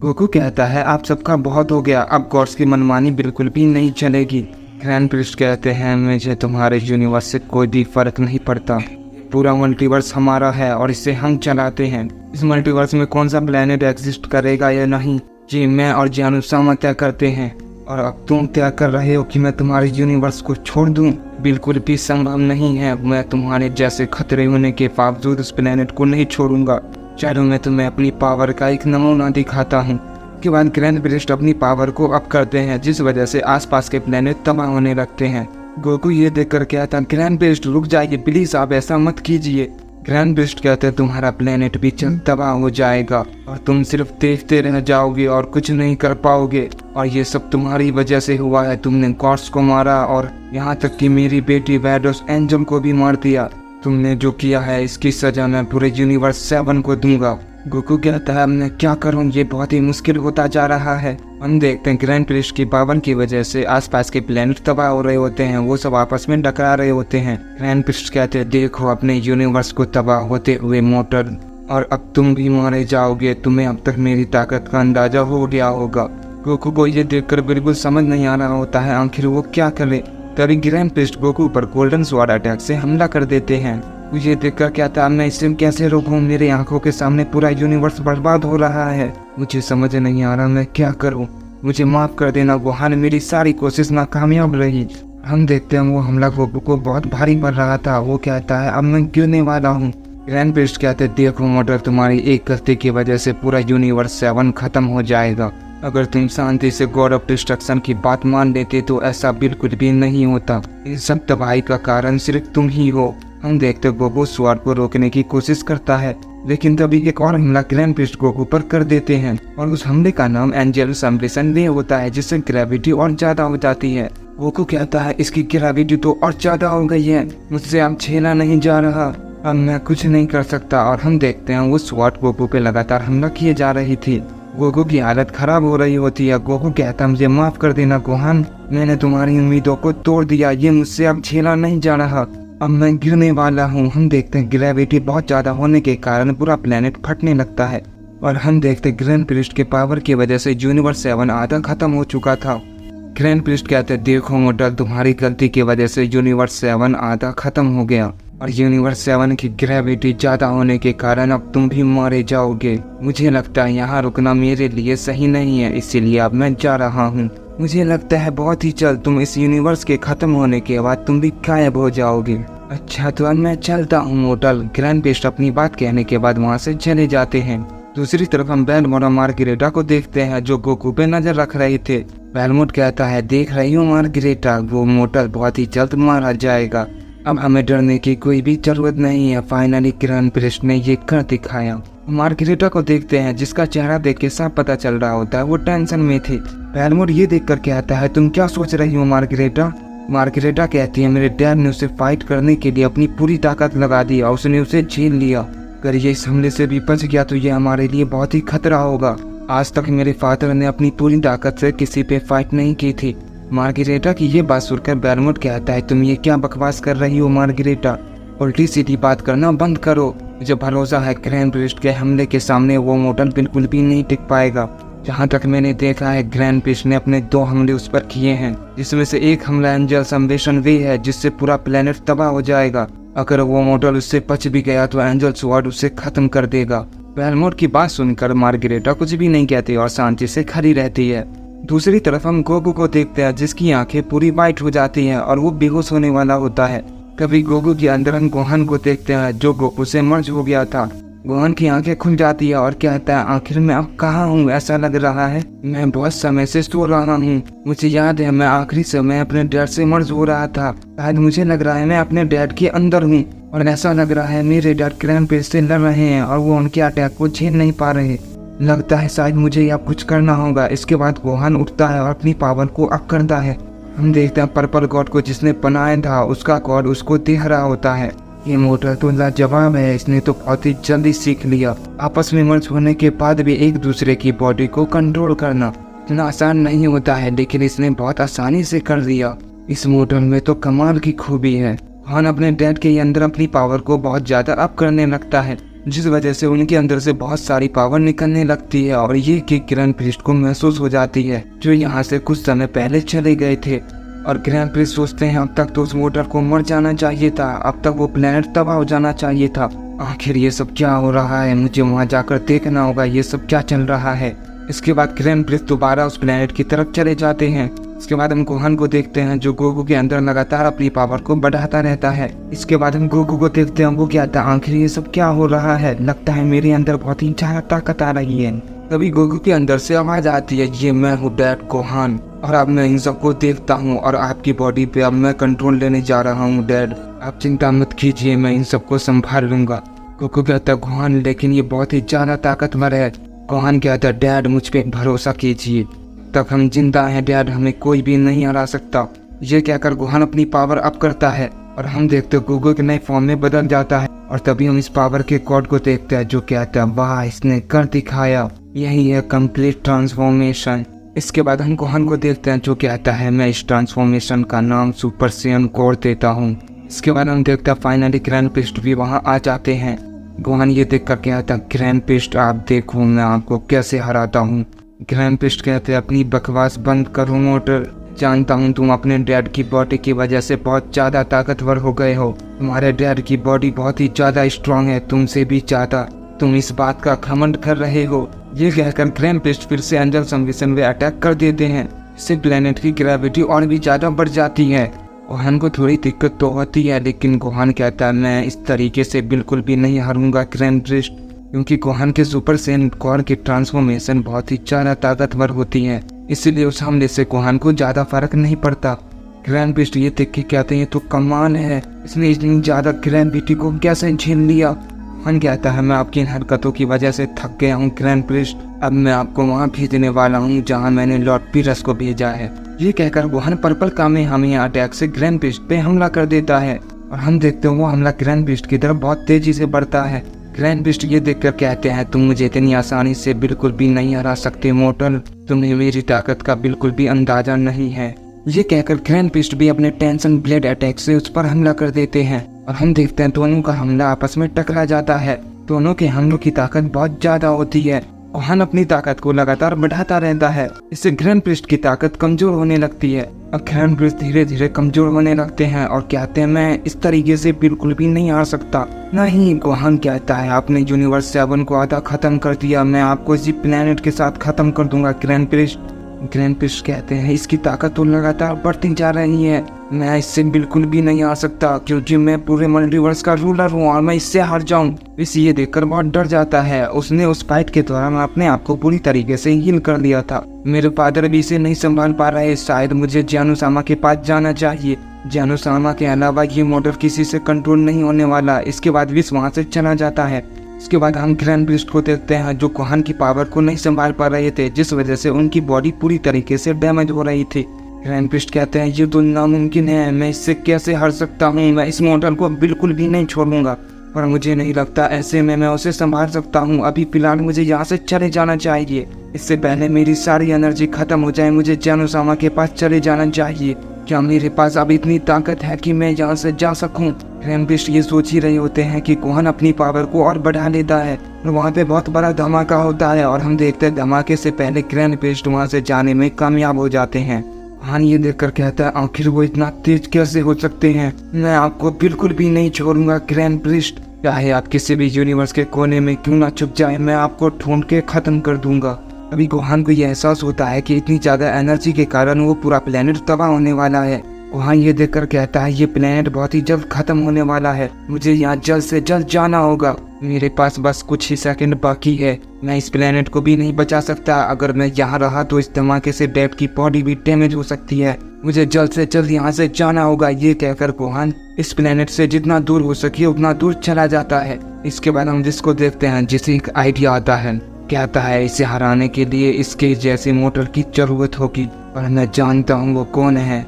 Goku कहता है आप सबका बहुत हो गया, अब गॉड्स की मनमानी बिल्कुल भी नहीं चलेगी। ग्रैंड प्रिस्ट कहते हैं मुझे तुम्हारे यूनिवर्स से कोई भी फर्क नहीं पड़ता, पूरा मल्टीवर्स हमारा है और इसे हम चलाते हैं। इस मल्टीवर्स में कौन सा प्लेनेट एग्जिस्ट करेगा या नहीं जी मैं और जानूसामा तय करते हैं, और अब तुम तय कर रहे हो कि मैं तुम्हारे यूनिवर्स को छोड़ दूं। बिल्कुल भी संभव नहीं है, मैं तुम्हारे जैसे खतरे होने के बावजूद उस प्लेनेट को नहीं छोड़ूंगा। चलो मैं तुम्हें अपनी पावर का एक नमूना दिखाता हूँ। के बाद ग्रैंड प्रिस्ट अपनी पावर को अप करते हैं, जिस वजह से आसपास के प्लेनेट तबाह होने लगते हैं। गोकू ये देखकर कहता है ग्रैंड प्रिस्ट रुक जाइए प्लीज, आप ऐसा मत कीजिए। ग्रैंड प्रिस्ट कहते हैं तुम्हारा प्लेनेट भी जल्द तबाह हो जाएगा और तुम सिर्फ देखते रह जाओगे और कुछ नहीं कर पाओगे, और ये सब तुम्हारी वजह से हुआ है। तुमने गॉड्स को मारा और यहाँ तक कि मेरी बेटी वैडोस एंजल को भी मार दिया। तुमने जो किया है इसकी सजा मैं पूरे यूनिवर्स 7 को दूंगा। गोकू कहता है अब मैं क्या करूं, ये बहुत ही मुश्किल होता जा रहा है। हम देखते हैं ग्रैंड प्रिस्ट की पावर की वजह से आसपास के प्लेनेट तबाह हो रहे होते हैं, वो सब आपस में टकरा रहे होते हैं। ग्रैंड प्रिस्ट कहते हैं देखो अपने यूनिवर्स को तबाह होते हुए मोटर, और अब तुम भी मारे जाओगे। तुम्हें अब तक मेरी ताकत का अंदाजा हो गया होगा। गोकू को ये देखकर बिल्कुल समझ नहीं आ रहा होता है आखिर वो क्या करे। तभी ग्रैंड प्रिस्ट गोकू पर गोल्डन स्वॉर्ड अटैक से हमला कर देते हैं। मुझे देखकर क्या था मैं इसे कैसे रोकूं, मेरे आंखों के सामने पूरा यूनिवर्स बर्बाद हो रहा है। मुझे समझ नहीं आ रहा मैं क्या करूं। मुझे माफ कर देना गोहान, मेरी सारी कोशिश नाकामयाब रही। हम देखते हैं वो हमला गोकू को बहुत भारी पड़ रहा था। वो कहता है अब मैं गिरने वाला हूँ। ग्रैंड प्रिस्ट कहते देखो मोटर, तुम्हारी एक गलती की वजह से पूरा यूनिवर्स 7 खत्म हो जाएगा। अगर तुम शांति से गॉड ऑफ डिस्ट्रक्शन की बात मान लेते तो ऐसा बिल्कुल भी नहीं होता। इस सब तबाही का कारण सिर्फ तुम ही हो। हम देखते गोकू स्वॉर्ड को रोकने की कोशिश करता है, लेकिन तभी एक और हमला ग्रैंड प्रिस्ट गोकू पर कर देते हैं, और उस हमले का नाम एंजल सम्ब्रेशन डे होता है, जिससे ग्रेविटी और ज्यादा हो जाती है। गोकू कहता है इसकी ग्रेविटी तो और ज्यादा हो गई है, मुझसे अब झेला नहीं जा रहा, अब मैं कुछ नहीं कर सकता। और हम देखते हैं वो स्वॉर्ड गोकू पे लगातार हमला किए जा रही थी। गोकू की हालत खराब हो रही होती है। गोकू कहता मुझे माफ कर देना गोहान, मैंने तुम्हारी उम्मीदों को तोड़ दिया, ये मुझसे अब झेला नहीं जा रहा, अब मैं गिरने वाला हूँ। हम देखते हैं ग्रेविटी बहुत ज्यादा होने के कारण पूरा प्लेनेट फटने लगता है, और हम देखते हैं ग्रैंड प्रिस्ट के पावर की वजह से यूनिवर्स 7 आधा खत्म हो चुका था। ग्रैंड प्रिस्ट कहते हैं देखो मोटर, तुम्हारी गलती की वजह से यूनिवर्स 7 आधा खत्म हो गया, और यूनिवर्स 7 की ग्रेविटी ज्यादा होने के कारण अब तुम भी मारे जाओगे। मुझे लगता है यहाँ रुकना मेरे लिए सही नहीं है, इसीलिए अब मैं जा रहा हूँ। मुझे लगता है बहुत ही जल्द तुम इस यूनिवर्स के खत्म होने के बाद तुम भी गायब हो जाओगे। अच्छा तो अब मैं चलता हूँ मोटल। ग्रैंड प्रिस्ट अपनी बात कहने के बाद वहाँ से चले जाते हैं। दूसरी तरफ हम बेलमोट और मार्गरेटा को देखते हैं जो गोकू पे नजर रख रहे थे। बेलमोट कहता है देख रही हूँ मार्गरेटा, वो मोटल बहुत ही जल्द मारा जाएगा, अब हमें डरने की कोई भी जरूरत नहीं है। फाइनली ग्रैंड प्रिस्ट ने ये कर दिखाया। मार्गरेटा को देखते हैं जिसका चेहरा देख के साफ पता चल रहा होता है वो टेंशन में थी। बेलमोट ये देखकर कहता है तुम क्या सोच रही हो मार्गरेटा। मार्गरेटा कहती है मेरे डैड ने उसे फाइट करने के लिए अपनी पूरी ताकत लगा दी और उसने उसे झेल लिया। अगर ये इस हमले से भी बच गया तो ये हमारे लिए बहुत ही खतरा होगा। आज तक मेरे फादर ने अपनी पूरी ताकत से किसी पे फाइट नहीं की थी। मार्गरेटा की ये बात सुनकर बेलमोट कहता है तुम ये क्या बकवास कर रही हो मार्गरेटा, उल्टी सीधी बात करना बंद करो। मुझे भरोसा है ग्रैंड प्रिस्ट के हमले के सामने वो मोटल बिल्कुल भी नहीं टिक पाएगा। जहाँ तक मैंने देखा है ग्रैंड प्रिस्ट ने अपने 2 हमले उस पर किए हैं, जिसमें से एक हमला एंजल सम्ब्रेशन वे है जिससे पूरा प्लेनेट तबाह हो जाएगा। अगर वो मोटल उससे बच भी गया तो एंजल स्वॉर्ड उसे खत्म कर देगा। बेलमोट की बात सुनकर मार्गरेटा कुछ भी नहीं कहती और शांति से खड़ी रहती है। दूसरी तरफ हम गोकू को देखते हैं जिसकी आंखें पूरी वाइट हो जाती हैं और वो बेहोश होने वाला होता है। कभी गोकू के अंदर हम गोहान को देखते हैं जो गोकू से मर्ज हो गया था। गोहान की आंखें खुल जाती है और कहता है आखिर मैं अब कहाँ हूँ, ऐसा लग रहा है मैं बहुत समय से सो रहा हूँ। मुझे याद है मैं आखिरी समय अपने डैड से मर्ज हो रहा था, शायद मुझे लग रहा है मैं अपने डैड के अंदर हूँ, और ऐसा लग रहा है मेरे डैड ग्रैंड प्रिस्ट से लड़ रहे हैं और वो उनके अटैक को झेल नहीं पा रहे। लगता है शायद मुझे अब कुछ करना होगा। इसके बाद गोहान उठता है और अपनी पावर को अप करता है। हम देखते हैं पर्पल गॉड को जिसने बनाया था उसका गॉड उसको देख रहा होता है। ये मोटर तो लाजवाब है, इसने तो बहुत ही जल्दी सीख लिया। आपस में मर्ज होने के बाद भी एक दूसरे की बॉडी को कंट्रोल करना इतना आसान नहीं होता है, लेकिन इसने बहुत आसानी से कर दिया। इस मोटर में तो कमाल की खूबी है। गोहान अपने डैड के अंदर अपनी पावर को बहुत ज्यादा अप करने लगता है। जिस वजह से उनके अंदर से बहुत सारी पावर निकलने लगती है और ये कि ग्रैंड प्रिस्ट को महसूस हो जाती है जो यहाँ से कुछ समय पहले चले गए थे। और ग्रैंड प्रिस्ट सोचते हैं अब तक तो उस मोटर को मर जाना चाहिए था, अब तक वो प्लेनेट तबाह हो जाना चाहिए था। आखिर ये सब क्या हो रहा है, मुझे वहाँ जाकर देखना होगा ये सब क्या चल रहा है। इसके बाद ग्रैंड प्रिस्ट दोबारा उस प्लेनेट की तरफ चले जाते हैं। इसके बाद हम गोहान को देखते हैं जो गोकू के अंदर लगातार अपनी पावर को बढ़ाता रहता है। इसके बाद हम गोकू को देखते हैं वो क्या था, आखिर ये सब क्या हो रहा है, लगता है मेरे अंदर बहुत ही ज्यादा ताकत आ रही है। तभी गोकू के अंदर से आवाज आती है, ये मैं हूँ डैड गोहान और अब मैं इन सबको देखता हूँ और आपकी बॉडी पे अब मैं कंट्रोल लेने जा रहा हूँ डैड, आप चिंता मत कीजिए, मैं इन सबको संभाल लूंगा। गोकू कहता है गोहान लेकिन ये बहुत ही ज्यादा ताकतवर है। गोहान कहता है डैड मुझ पे भरोसा कीजिए, तक हम जिंदा हैं डैड, हमें कोई भी नहीं हरा सकता। ये कहकर गोहान अपनी पावर अप करता है और हम देखते गोकू के नए फॉर्म में बदल जाता है। और तभी हम इस पावर के गॉड को देखते हैं जो कहता है वाह इसने कर दिखाया, यही है कंप्लीट ट्रांसफॉर्मेशन। इसके बाद हम गोहान को देखते हैं जो कहता है मैं इस ट्रांसफॉर्मेशन का नाम सुपर सैयन गॉड देता हूँ। इसके बाद हम देखते हैं फाइनली ग्रैंड प्रिस्ट भी वहाँ आ जाते हैं। गोहान ये देख कर कहता है ग्रैंड प्रिस्ट आप देखो मैं आपको कैसे हराता हूँ। ग्रैंड प्रिस्ट कहते हैं अपनी बकवास बंद करो मोटर, जानता हूँ तुम अपने डैड की बॉडी की वजह से बहुत ज़्यादा ताकतवर हो गए हो, तुम्हारे डैड की बॉडी बहुत ही ज़्यादा स्ट्रांग है, तुमसे भी ज़्यादा, तुम इस बात का घमंड कर रहे हो। ये कहकर ग्रैंड प्रिस्ट फिर से एंजल संविशन में अटैक कर देते हैं। इससे प्लेनेट की ग्रेविटी और भी ज़्यादा बढ़ जाती है। गोहान को थोड़ी दिक्कत तो होती है लेकिन गोहान कहता है मैं इस तरीके से बिल्कुल भी नहीं हारूंगा ग्रैंड प्रिस्ट, क्योंकि गोहान के सुपर सैयन गॉड की ट्रांसफॉर्मेशन बहुत ही ज़्यादा ताकतवर होती है, इसलिए उस हमले से गोहान को ज़्यादा फर्क नहीं पड़ता। ग्रैंड प्रिस्ट ये देख के कहते हैं तो कमाल है, इसने इतनी ज़्यादा ग्रेविटी को कैसे झेल लिया। गोहान कहता है मैं आपकी इन हरकतों की वजह से थक गया हूँ ग्रैंड प्रिस्ट, अब मैं आपको वहाँ भेजने वाला हूँ जहाँ मैंने लॉर्ड पीरस को भेजा है। ये कहकर गोहान पर्पल कामेहामेहा अटैक से ग्रैंड प्रिस्ट पे हमला कर देता है और हम देखते हैं वो हमला ग्रैंड प्रिस्ट की तरफ बहुत तेजी से बढ़ता है। ग्रैंड प्रिस्ट ये देखकर कहते हैं तुम मुझे इतनी आसानी से बिल्कुल भी नहीं हरा सकते मोर्टल, तुम्हें मेरी ताकत का बिल्कुल भी अंदाजा नहीं है। ये कहकर ग्रैंड प्रिस्ट भी अपने टेंशन ब्लेड अटैक से उस पर हमला कर देते हैं और हम देखते हैं दोनों का हमला आपस में टकरा जाता है। दोनों के हमलों की ताकत बहुत ज्यादा होती है। गोहान अपनी ताकत को लगातार बढ़ाता रहता है, इससे ग्रैंड प्रिस्ट की ताकत कमजोर होने लगती है और ग्रैंड प्रिस्ट धीरे धीरे कमजोर होने लगते हैं और कहते हैं मैं इस तरीके से बिल्कुल भी नहीं हार सकता। नहीं, गोहान कहता है आपने यूनिवर्स 7 को आधा खत्म कर दिया, मैं आपको इसी प्लेनेट के साथ खत्म कर दूंगा ग्रैंड प्रिस्ट। ग्रैंड प्रिस्ट कहते हैं इसकी ताकत तो लगातार बढ़ती जा रही है, मैं इससे बिल्कुल भी नहीं हार सकता क्योंकि मैं पूरे मल्टीवर्स का रूलर हूँ और मैं इससे हार जाऊँ। इस ये देखकर बहुत डर जाता है, उसने उस फाइट के दौरान अपने आप को पूरी तरीके से हील कर लिया था। मेरे फादर भी इसे नहीं संभाल पा रहे, शायद मुझे जानू-सामा के पास जाना चाहिए। जानू-सामा के अलावा ये मॉडल किसी से कंट्रोल नहीं होने वाला। इसके बाद विश वहाँ से चला जाता है। इसके बाद हम ग्रैंड प्रिस्ट को देखते हैं जो गोहान की पावर को नहीं संभाल पा रहे थे, जिस वजह से उनकी बॉडी पूरी तरीके से डैमेज हो रही थी। ग्रैंड प्रिस्ट कहते हैं ये तो नामुमकिन है, मैं इससे कैसे हार सकता हूँ, मैं इस मॉडल को बिल्कुल भी नहीं छोड़ूंगा और मुझे नहीं लगता ऐसे में मैं उसे संभाल सकता हूँ। अभी फिलहाल मुझे यहाँ से चले जाना चाहिए, इससे पहले मेरी सारी एनर्जी खत्म हो जाए। मुझे जानू-सामा के पास चले जाना चाहिए। क्या मेरे पास अब इतनी ताकत है कि मैं यहाँ से जा सकूं? ग्रैंड प्रिस्ट ये सोच ही रहे होते हैं कि गोहान अपनी पावर को और बढ़ा लेता है और वहाँ पे बहुत बड़ा धमाका होता है और हम देखते हैं धमाके से पहले ग्रैंड प्रिस्ट वहाँ से जाने में कामयाब हो जाते हैं। गोहान ये देखकर कहता है आखिर वो इतना तेज कैसे हो सकते हैं, मैं आपको बिल्कुल भी नहीं छोड़ूंगा ग्रैंड प्रिस्ट, चाहे आप किसी भी यूनिवर्स के कोने में क्यों ना छुप जाए, मैं आपको ढूंढ के खत्म कर दूंगा। अभी गोहान को यह एहसास होता है कि इतनी ज्यादा एनर्जी के कारण वो पूरा प्लेनेट तबाह होने वाला है। गोहान ये देखकर कहता है ये प्लेनेट बहुत ही जल्द खत्म होने वाला है, मुझे यहाँ जल्द से जल्द जाना होगा, मेरे पास बस कुछ ही सेकंड बाकी है, मैं इस प्लेनेट को भी नहीं बचा सकता। अगर मैं यहाँ रहा तो इस धमाके से डैड की बॉडी भी डैमेज हो सकती है, मुझे जल्द से जल्द यहाँ से जाना होगा। ये कहकर गोहान इस प्लेनेट से जितना दूर हो सके उतना दूर चला जाता है। इसके बाद हम जिसको देखते हैं जिसे एक आइडिया आता है, कहता है इसे हराने के लिए इसके जैसे मोटर की जरूरत होगी और मैं जानता हूँ वो कौन है।